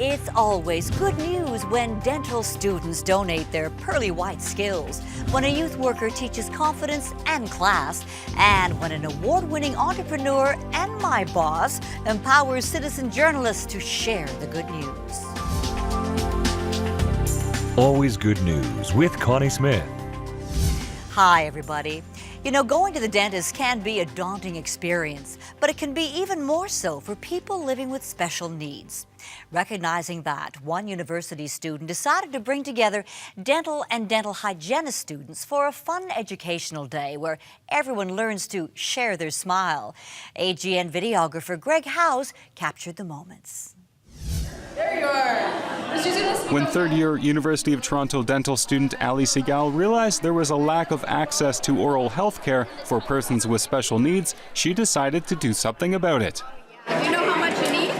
It's always good news when dental students donate their pearly white skills, when a youth worker teaches confidence and class, and when an award-winning entrepreneur and my boss empowers citizen journalists to share the good news. Always good news with Connie Smith. Hi, everybody. You know, going to the dentist can be a daunting experience, but it can be even more so for people living with special needs. Recognizing that, one university student decided to bring together dental and dental hygienist students for a fun educational day where everyone learns to share their smile. AGN videographer Greg Howes captured the moments. There you are. When third-year University of Toronto dental student Ali Segal realized there was a lack of access to oral health care for persons with special needs, she decided to do something about it. Do you know how much you need?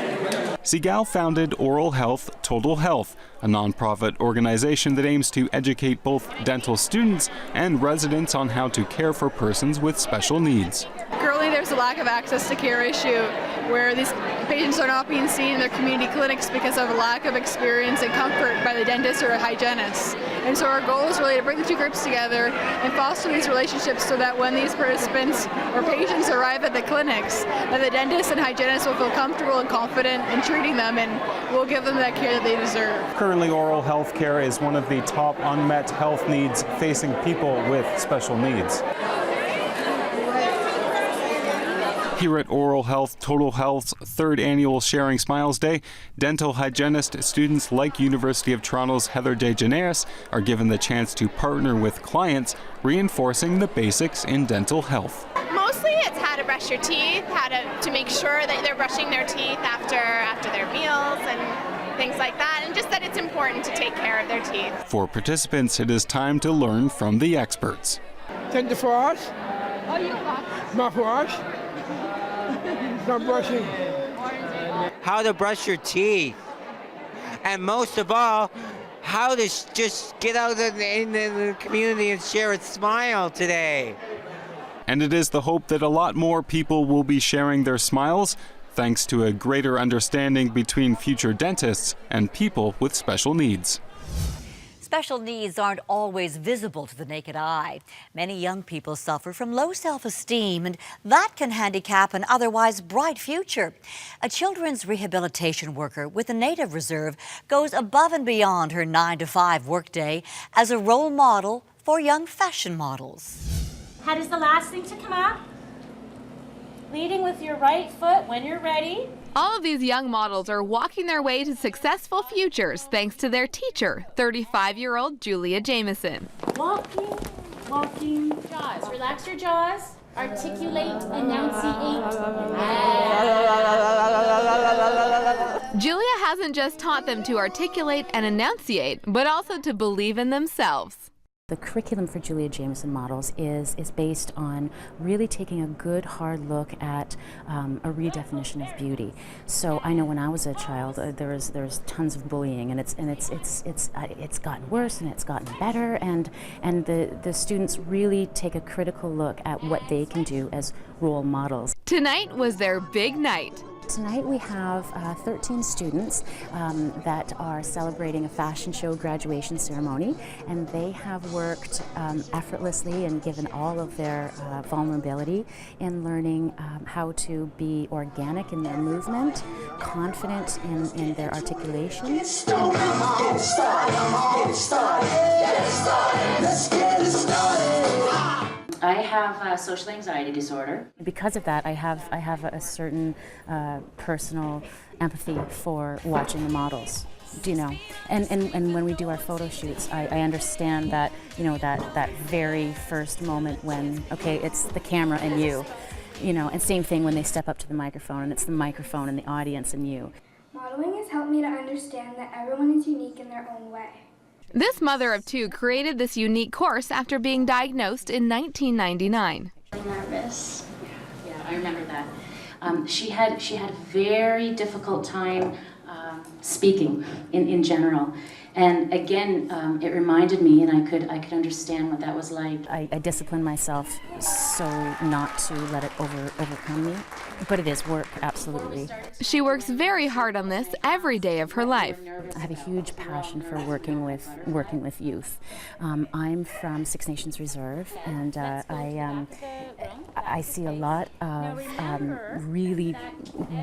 Segal founded Oral Health Total Health, a nonprofit organization that aims to educate both dental students and residents on how to care for persons with special needs. Currently, there's a lack of access to care issue where these patients are not being seen in their community clinics because of a lack of experience and comfort by the dentist or hygienist. And so our goal is really to bring the two groups together and foster these relationships so that when these participants or patients arrive at the clinics, that the dentist and hygienist will feel comfortable and confident in treating them and will give them that care that they deserve. Currently, oral health care is one of the top unmet health needs facing people with special needs. Here at Oral Health Total Health's third annual Sharing Smiles Day, dental hygienist students like University of Toronto's Heather DeGeneres are given the chance to partner with clients, reinforcing the basics in dental health. Mostly it's how to brush your teeth, how to make sure that they're brushing their teeth after their meals and things like that, and just that it's important to take care of their teeth. For participants, it is time to learn from the experts. Tend to floss. Oh, you got Mouthwash. Not brushing. How to brush your teeth, and most of all, how to just get out in the community and share a smile today. And it is the hope that a lot more people will be sharing their smiles, thanks to a greater understanding between future dentists and people with special needs. Special needs aren't always visible to the naked eye. Many young people suffer from low self-esteem, and that can handicap an otherwise bright future. A children's rehabilitation worker with the Native Reserve goes above and beyond her 9-to-5 workday as a role model for young fashion models. Head is the last thing to come up. Leading with your right foot when you're ready. All of these young models are walking their way to successful futures thanks to their teacher, 35-year-old Julia Jameson. Walking, walking. Jaws. Relax your jaws. Articulate, enunciate. Julia hasn't just taught them to articulate and enunciate, but also to believe in themselves. The curriculum for Julia Jameson models is based on really taking a good hard look at a redefinition of beauty. So I know when I was a child there was tons of bullying, and it's gotten worse and it's gotten better, and the students really take a critical look at what they can do as role models. Tonight was their big night. Tonight we have 13 students that are celebrating a fashion show graduation ceremony, and they have worked effortlessly and given all of their vulnerability in learning how to be organic in their movement, confident in their articulation. Let's get it started. I have social anxiety disorder. Because of that, I have a certain personal empathy for watching the models. Do you know? And when we do our photo shoots, I understand that, you know, that very first moment when, okay, it's the camera and you know, and same thing when they step up to the microphone and it's the microphone and the audience and you. Modeling has helped me to understand that everyone is unique in their own way. This mother of two created this unique course after being diagnosed in 1999. Really nervous. Yeah, I remember that. She had a very difficult time speaking in general, And again, it reminded me, and I could understand what that was like. I disciplined myself so not to let it overcome me, but it is work, absolutely. She works very hard on this every day of her life. I have a huge passion for working with youth. I'm from Six Nations Reserve, and I see a lot of really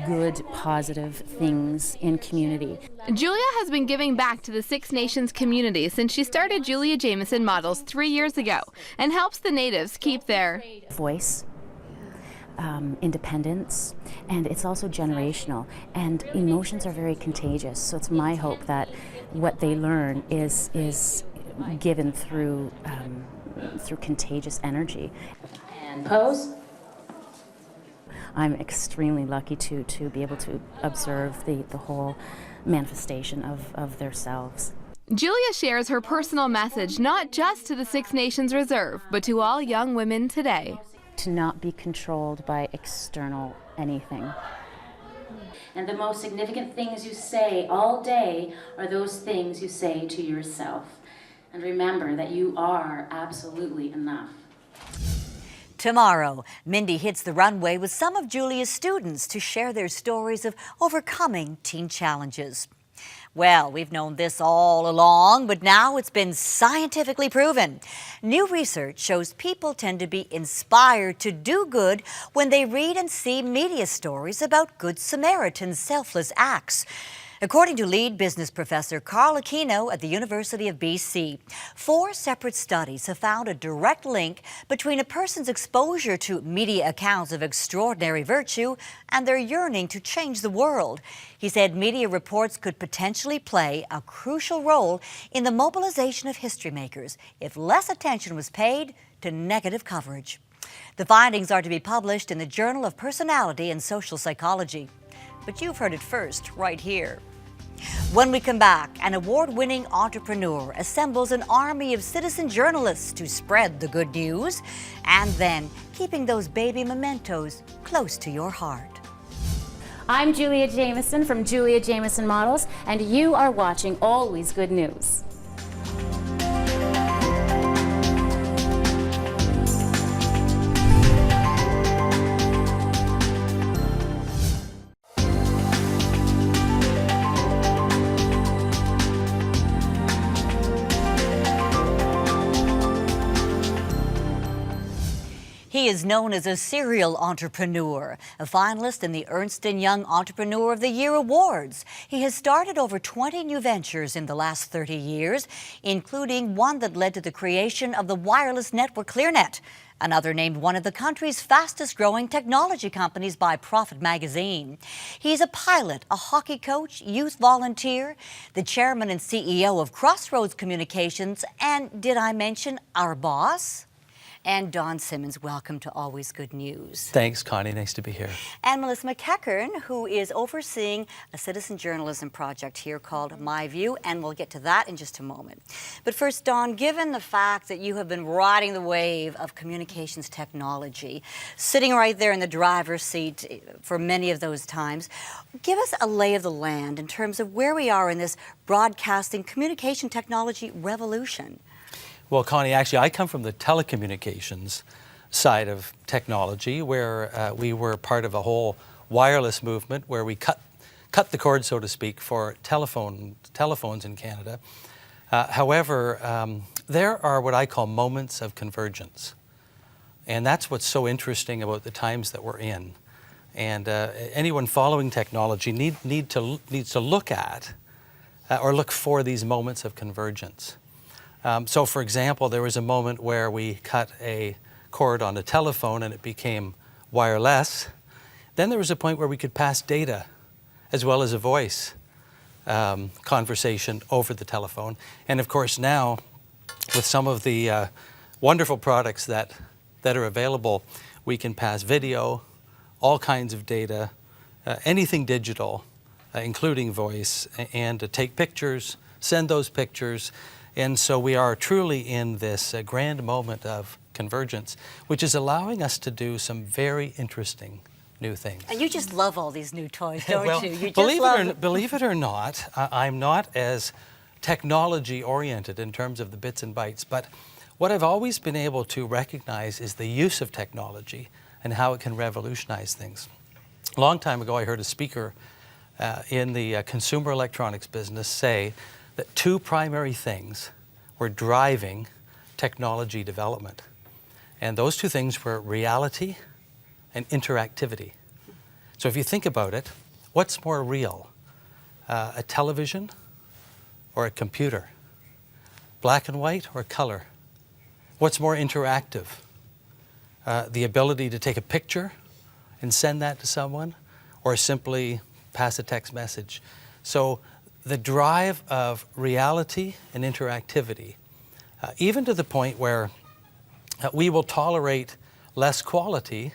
good, positive things in community. Julia has been giving back to the Six Nations community since she started Julia Jameson Models 3 years ago and helps the natives keep their voice, independence, and it's also generational. And emotions are very contagious, so it's my hope that what they learn is given through contagious energy. And pose. I'm extremely lucky to be able to observe the whole manifestation of their selves. Julia shares her personal message not just to the Six Nations Reserve, but to all young women today. To not be controlled by external anything. And the most significant things you say all day are those things you say to yourself. And remember that you are absolutely enough. Tomorrow, Mindy hits the runway with some of Julia's students to share their stories of overcoming teen challenges. Well, we've known this all along, but now it's been scientifically proven. New research shows people tend to be inspired to do good when they read and see media stories about Good Samaritan selfless acts. According to lead business professor Carl Aquino at the University of BC, 4 separate studies have found a direct link between a person's exposure to media accounts of extraordinary virtue and their yearning to change the world. He said media reports could potentially play a crucial role in the mobilization of history makers if less attention was paid to negative coverage. The findings are to be published in the Journal of Personality and Social Psychology. But you've heard it first, right here. When we come back, an award-winning entrepreneur assembles an army of citizen journalists to spread the good news, and then keeping those baby mementos close to your heart. I'm Julia Jameson from Julia Jameson Models, and you are watching Always Good News. He is known as a serial entrepreneur, a finalist in the Ernst & Young Entrepreneur of the Year Awards. He has started over 20 new ventures in the last 30 years, including one that led to the creation of the wireless network ClearNet. Another named one of the country's fastest-growing technology companies by Profit magazine. He's a pilot, a hockey coach, youth volunteer, the chairman and CEO of Crossroads Communications, and did I mention our boss? And Don Simmons, welcome to Always Good News. Thanks, Connie. Nice to be here. And Melissa McEachern, who is overseeing a citizen journalism project here called My View, and we'll get to that in just a moment. But first, Don, given the fact that you have been riding the wave of communications technology, sitting right there in the driver's seat for many of those times, give us a lay of the land in terms of where we are in this broadcasting communication technology revolution. Well, Connie, actually, I come from the telecommunications side of technology, where we were part of a whole wireless movement where we cut the cord, so to speak, for telephones in Canada. However, there are what I call moments of convergence. And that's what's so interesting about the times that we're in. And anyone following technology needs to look at or look for these moments of convergence. So, for example, there was a moment where we cut a cord on a telephone and it became wireless. Then there was a point where we could pass data as well as a voice conversation over the telephone. And of course now, with some of the wonderful products that are available, we can pass video, all kinds of data, anything digital, including voice, and to take pictures, send those pictures. And so we are truly in this grand moment of convergence, which is allowing us to do some very interesting new things. And you just love all these new toys, don't well, you? You just believe it or not, I'm not as technology oriented in terms of the bits and bytes, but what I've always been able to recognize is the use of technology and how it can revolutionize things. A long time ago, I heard a speaker in the consumer electronics business say that two primary things were driving technology development. And those two things were reality and interactivity. So if you think about it, what's more real? A television or a computer? Black and white or color? What's more interactive? The ability to take a picture and send that to someone, or simply pass a text message. So the drive of reality and interactivity, even to the point where we will tolerate less quality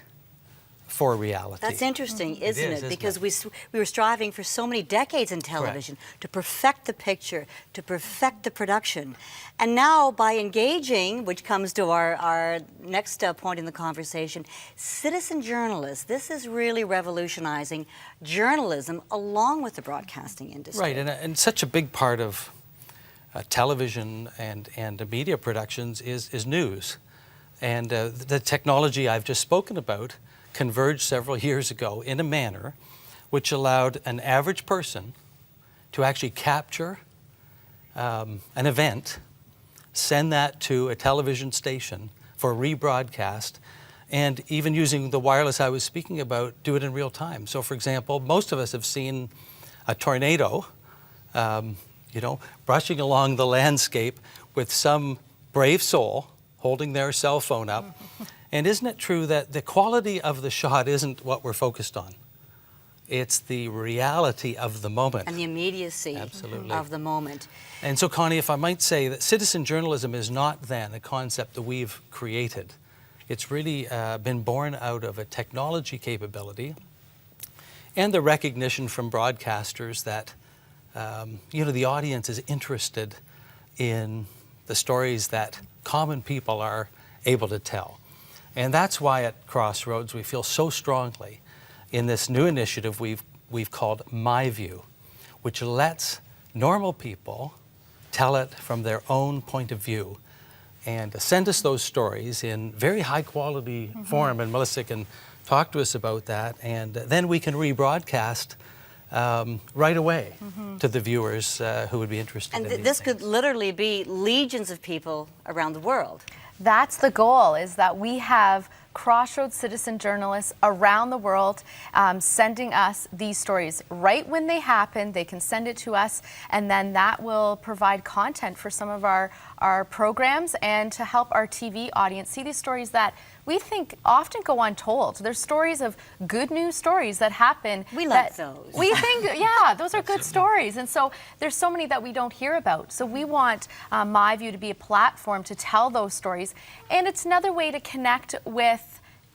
for reality. That's interesting, isn't it? Isn't Because it? we were striving for so many decades in television to perfect the picture, to perfect the production. And now by engaging, which comes to our next point in the conversation, citizen journalists, this is really revolutionizing journalism along with the broadcasting industry. Right, and such a big part of television and media productions is news. And the technology I've just spoken about converged several years ago in a manner which allowed an average person to actually capture an event, send that to a television station for rebroadcast, and even using the wireless I was speaking about, do it in real time. So for example, most of us have seen a tornado, brushing along the landscape with some brave soul holding their cell phone up. And isn't it true that the quality of the shot isn't what we're focused on? It's the reality of the moment. And the immediacy of the moment. And so, Connie, if I might say that citizen journalism is not then a concept that we've created. It's really been born out of a technology capability and the recognition from broadcasters that the audience is interested in the stories that common people are able to tell. And that's why at Crossroads we feel so strongly in this new initiative we've called My View, which lets normal people tell it from their own point of view and send us those stories in very high quality form. And Melissa can talk to us about that, and then we can rebroadcast right away to the viewers who would be interested in these this things. could literally be legions of people around the world. That's the goal, is that we have Crossroads citizen journalists around the world sending us these stories. Right when they happen, they can send it to us, and then that will provide content for some of our programs and to help our TV audience see these stories that we think often go untold. There's stories of good news stories that happen. We love those. We think, yeah, those are good stories. And so there's so many that we don't hear about. So we want My View to be a platform to tell those stories. And it's another way to connect with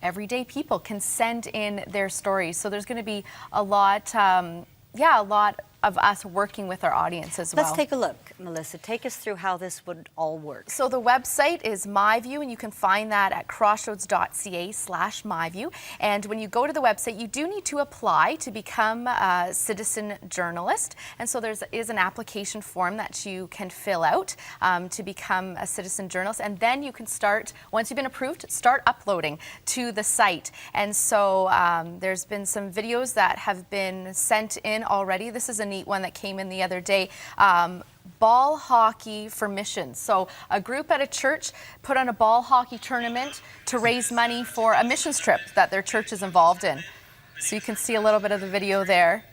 everyday people, can send in their stories. So there's going to be a lot, a lot of us working with our audience as well. Let's take a look, Melissa. Take us through how this would all work. So the website is MyView, and you can find that at crossroads.ca/MyView. And when you go to the website, you do need to apply to become a citizen journalist. And so there is an application form that you can fill out to become a citizen journalist. And then you can start, once you've been approved, start uploading to the site. And so there's been some videos that have been sent in already. This is a neat one that came in the other day. Ball hockey for missions. So a group at a church put on a ball hockey tournament to raise money for a missions trip that their church is involved in. So you can see a little bit of the video there.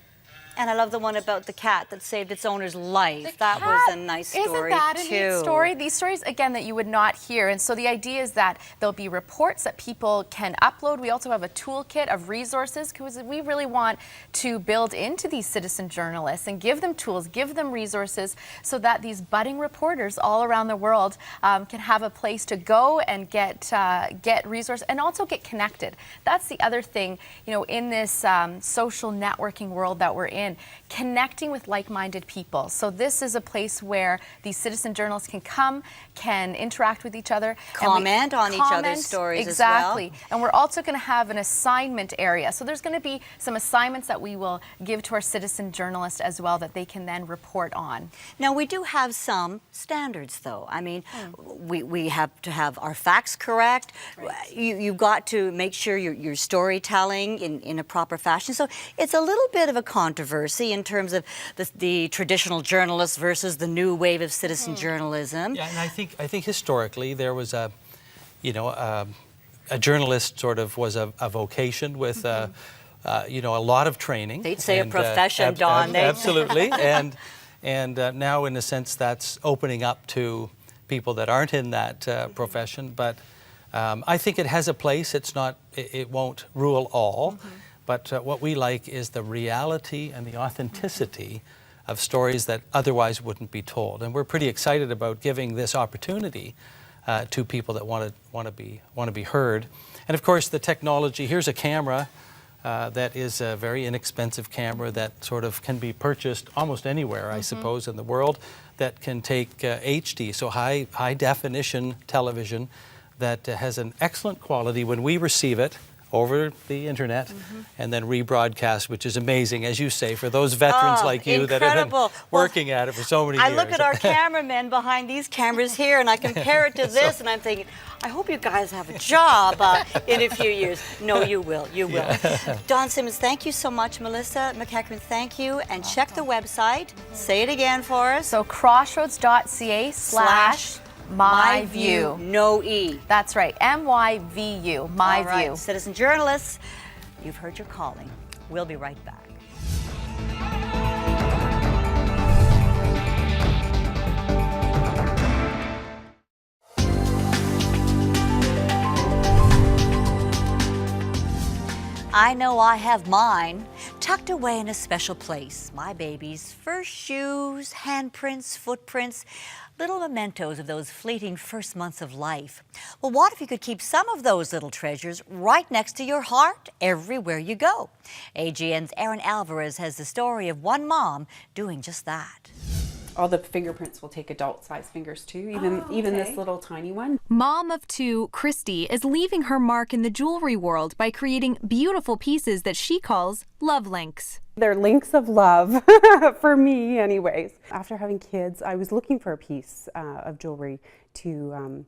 And I love the one about the cat that saved its owner's life. That was a nice story, Isn't that a too. neat story? These stories, again, that you would not hear. And so the idea is that there'll be reports that people can upload. We also have a toolkit of resources, because we really want to build into these citizen journalists and give them tools, give them resources, so that these budding reporters all around the world can have a place to go and get resources and also get connected. That's the other thing, in this social networking world that we're in. in, connecting with like-minded people. So this is a place where these citizen journalists can come, can interact with each other. Comment on each other's stories as well. Exactly. And we're also going to have an assignment area. So there's going to be some assignments that we will give to our citizen journalists as well that they can then report on. Now, we do have some standards, though. I mean, we have to have our facts correct. Right. You've got to make sure you're storytelling in a proper fashion. So it's a little bit of a controversy in terms of the traditional journalists versus the new wave of citizen journalism. Yeah, and I think historically there was a journalist sort of was a vocation with a lot of training. They'd say a profession, Don. Absolutely, and now in a sense that's opening up to people that aren't in that profession. But I think it has a place. It won't rule all. But what we like is the reality and the authenticity of stories that otherwise wouldn't be told. And we're pretty excited about giving this opportunity to people that want to be heard. And of course, the technology. Here's a camera that is a very inexpensive camera that sort of can be purchased almost anywhere, I suppose, in the world, that can take HD, so high definition television that has an excellent quality when we receive it over the internet and then rebroadcast, which is amazing, as you say, for those veterans like you that have been working at it for so many years. I look at our cameramen behind these cameras here and I compare it to this and I'm thinking, I hope you guys have a job in a few years. No, you will. You will. Yeah. Don Simmons, thank you so much. Melissa McEachran, thank you. And check the website. Say it again for us. So crossroads.ca/MyView. No E. That's right. MYVU. My All right. View. Citizen journalists, you've heard your calling. We'll be right back. I know I have mine tucked away in a special place. My baby's first shoes, handprints, footprints, little mementos of those fleeting first months of life. Well, what if you could keep some of those little treasures right next to your heart everywhere you go? AGN's Erin Alvarez has the story of one mom doing just that. All the fingerprints will take adult-sized fingers too, even this little tiny one. Mom of two, Christy, is leaving her mark in the jewelry world by creating beautiful pieces that she calls love links. They're links of love, for me anyways. After having kids, I was looking for a piece of jewelry to,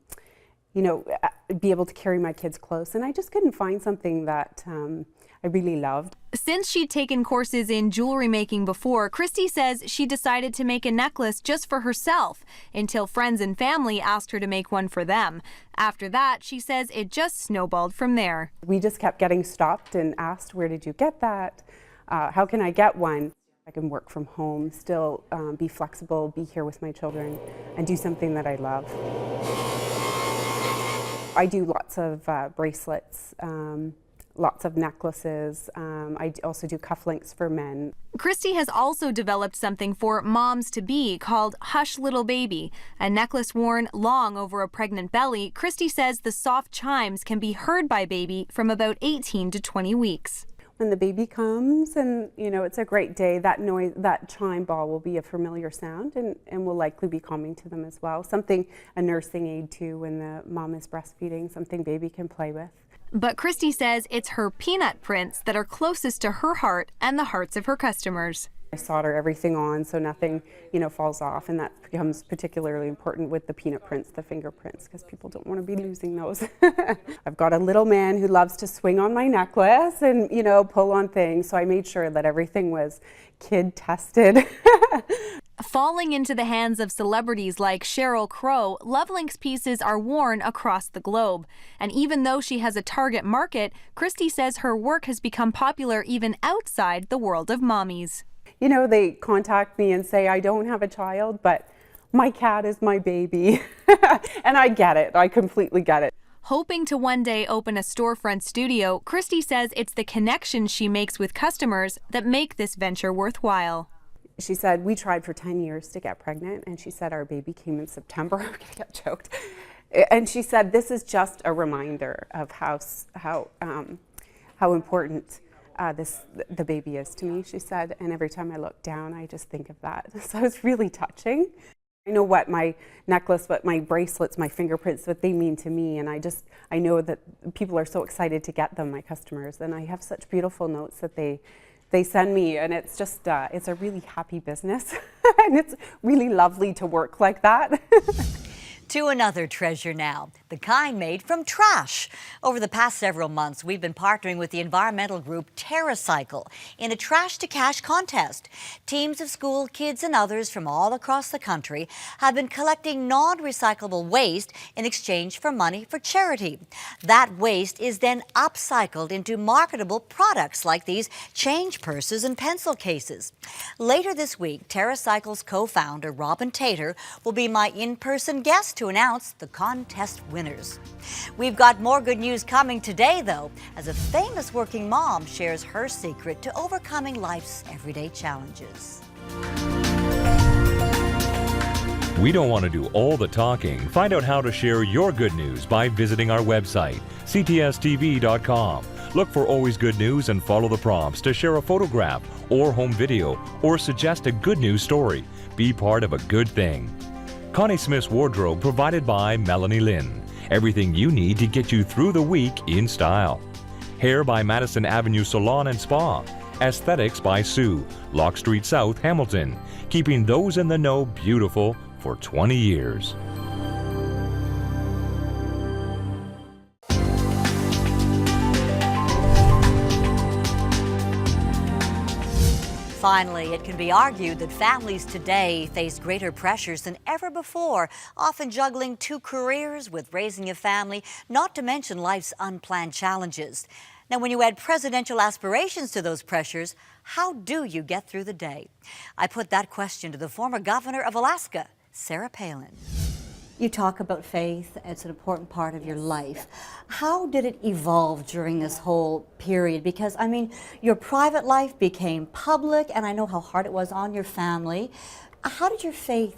be able to carry my kids close, and I just couldn't find something that I really loved. Since she'd taken courses in jewelry making before, Christy says she decided to make a necklace just for herself until friends and family asked her to make one for them. After that, she says it just snowballed from there. We just kept getting stopped and asked, where did you get that? How can I get one? I can work from home, still be flexible, be here with my children, and do something that I love. I do lots of bracelets, lots of necklaces. I also do cufflinks for men. Christy has also developed something for moms-to-be called Hush Little Baby, a necklace worn long over a pregnant belly. Christy says the soft chimes can be heard by baby from about 18 to 20 weeks. When the baby comes and, it's a great day, that noise, that chime ball will be a familiar sound and will likely be calming to them as well. Something a nursing aid too when the mom is breastfeeding, something baby can play with. But Christy says it's her peanut prints that are closest to her heart and the hearts of her customers. I solder everything on so nothing, falls off, and that becomes particularly important with the peanut prints, the fingerprints, because people don't want to be losing those. I've got a little man who loves to swing on my necklace and, pull on things, so I made sure that everything was kid tested. Falling into the hands of celebrities like Sheryl Crow, Lovelink's pieces are worn across the globe. And even though she has a target market, Christy says her work has become popular even outside the world of mommies. They contact me and say, I don't have a child, but my cat is my baby. And I get it. I completely get it. Hoping to one day open a storefront studio, Christy says it's the connections she makes with customers that make this venture worthwhile. She said, we tried for 10 years to get pregnant, and she said our baby came in September. I'm going to get choked. And she said, this is just a reminder of how important the baby is to me, she said, and every time I look down, I just think of that. So it's really touching. I know what my necklace, what my bracelets, my fingerprints, what they mean to me, and I know that people are so excited to get them, my customers, and I have such beautiful notes that they send me, and it's just, it's a really happy business, and it's really lovely to work like that. To another treasure now, the kind made from trash. Over the past several months, we've been partnering with the environmental group TerraCycle in a Trash to Cash contest. Teams of school kids and others from all across the country have been collecting non-recyclable waste in exchange for money for charity. That waste is then upcycled into marketable products like these change purses and pencil cases. Later this week, TerraCycle's co-founder Robin Tater will be my in-person guest to announce the contest winners. We've got more good news coming today, though, as a famous working mom shares her secret to overcoming life's everyday challenges. We don't want to do all the talking. Find out how to share your good news by visiting our website, ctstv.com. Look for Always Good News and follow the prompts to share a photograph or home video or suggest a good news story. Be part of a good thing. Connie Smith's wardrobe provided by Melanie Lynn. Everything you need to get you through the week in style. Hair by Madison Avenue Salon and Spa. Aesthetics by Sue, Lock Street South, Hamilton. Keeping those in the know beautiful for 20 years. Finally, it can be argued that families today face greater pressures than ever before, often juggling 2 careers with raising a family, not to mention life's unplanned challenges. Now, when you add presidential aspirations to those pressures, how do you get through the day? I put that question to the former governor of Alaska, Sarah Palin. You talk about faith, it's an important part of your life. How did it evolve during this whole period? Because, I mean, your private life became public, and I know how hard it was on your family. How did your faith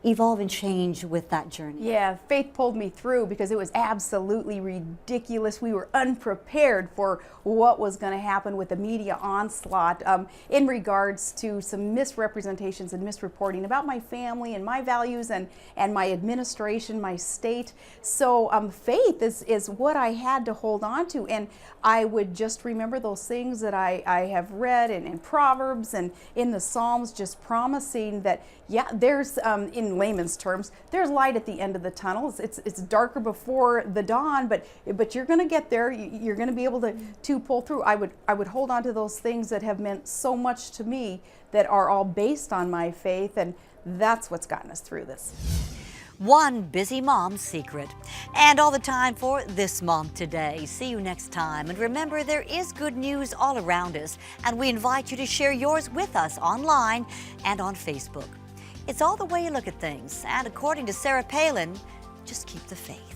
evolve and change with that journey? Yeah, faith pulled me through because it was absolutely ridiculous. We were unprepared for what was going to happen with the media onslaught in regards to some misrepresentations and misreporting about my family and my values and my administration, my state. So faith is what I had to hold on to, and I would just remember those things that I have read in Proverbs and in the Psalms, just promising that, yeah, there's, in layman's terms, there's light at the end of the tunnel. It's darker before the dawn, but you're going to get there. You're going to be able to pull through. I would hold on to those things that have meant so much to me that are all based on my faith, and that's what's gotten us through this. One busy mom's secret. And all the time for This Mom Today. See you next time. And remember, there is good news all around us, and we invite you to share yours with us online and on Facebook. It's all the way you look at things, and according to Sarah Palin, just keep the faith.